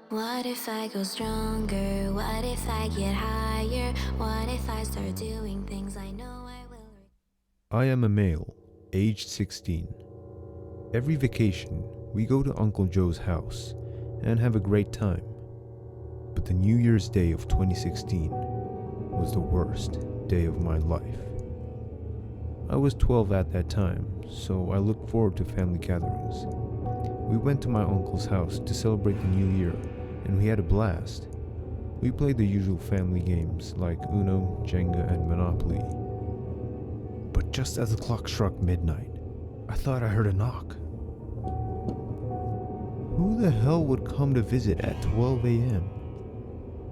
What if I go stronger? What if I get higher? What if I start doing things I know I will? I am a male, aged 16. Every vacation, we go to Uncle Joe's house and have a great time. But the New Year's Day of 2016 was the worst day of my life. I was 12 at that time, so I looked forward to family gatherings. We went to my uncle's house to celebrate the new year, and we had a blast. We played the usual family games like Uno, Jenga, and Monopoly. But just as the clock struck midnight, I thought I heard a knock. Who the hell would come to visit at 12 a.m.?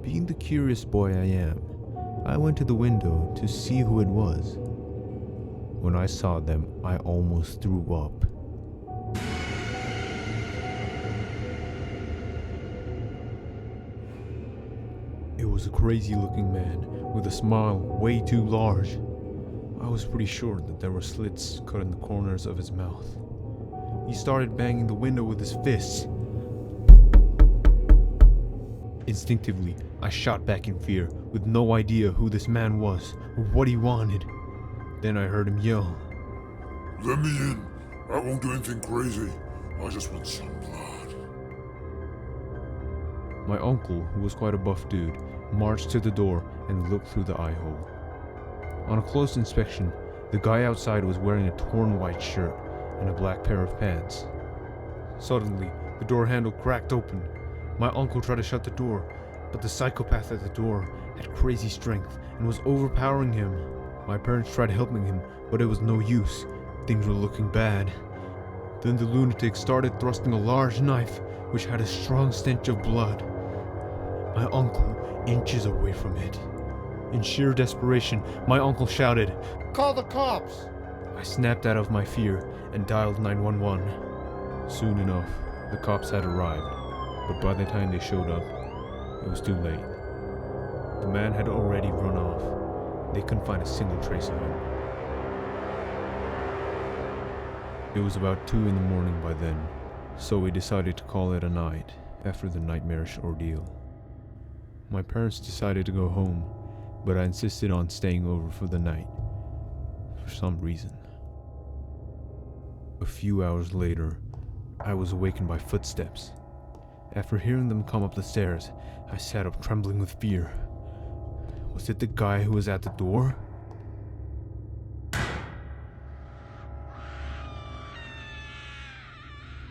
Being the curious boy I am, I went to the window to see who it was. When I saw them, I almost threw up. It was a crazy looking man with a smile way too large. I was pretty sure that there were slits cut in the corners of his mouth. He started banging the window with his fists. Instinctively, I shot back in fear, with no idea who this man was or what he wanted. Then I heard him yell, "Let me in. I won't do anything crazy. I just want some blood." My uncle, who was quite a buff dude, marched to the door and looked through the eye hole. On a close inspection, the guy outside was wearing a torn white shirt and a black pair of pants. Suddenly, the door handle cracked open. My uncle tried to shut the door, but the psychopath at the door had crazy strength and was overpowering him. My parents tried helping him, but it was no use. Things were looking bad. Then the lunatic started thrusting a large knife, which had a strong stench of blood. My uncle inches away from it. In sheer desperation, my uncle shouted, "Call the cops!" I snapped out of my fear and dialed 911. Soon enough, the cops had arrived, but by the time they showed up, it was too late. The man had already run off. They couldn't find a single trace of him. It was about 2 in the morning by then, so we decided to call it a night after the nightmarish ordeal. My parents decided to go home, but I insisted on staying over for the night, for some reason. A few hours later, I was awakened by footsteps. After hearing them come up the stairs, I sat up trembling with fear. Was it the guy who was at the door?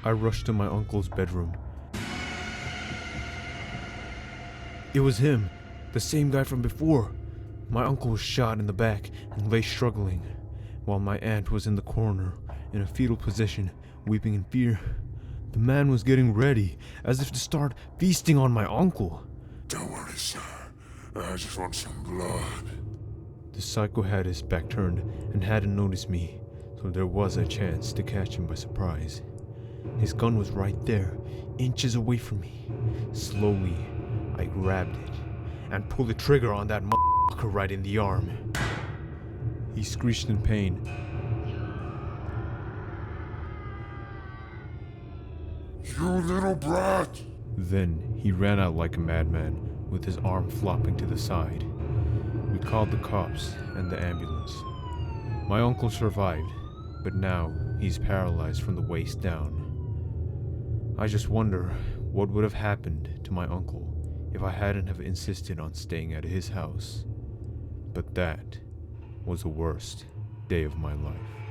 I rushed to my uncle's bedroom. It was him, the same guy from before. My uncle was shot in the back and lay struggling, while my aunt was in the corner, in a fetal position, weeping in fear. The man was getting ready, as if to start feasting on my uncle. "Don't worry, sir. I just want some blood." The psycho had his back turned and hadn't noticed me, so there was a chance to catch him by surprise. His gun was right there, inches away from me. Slowly, I grabbed it and pulled the trigger on that motherfucker right in the arm. He screeched in pain. "You little brat!" Then he ran out like a madman, with his arm flopping to the side. We called the cops and the ambulance. My uncle survived, but now he's paralyzed from the waist down. I just wonder what would have happened to my uncle if I hadn't have insisted on staying at his house. But that was the worst day of my life.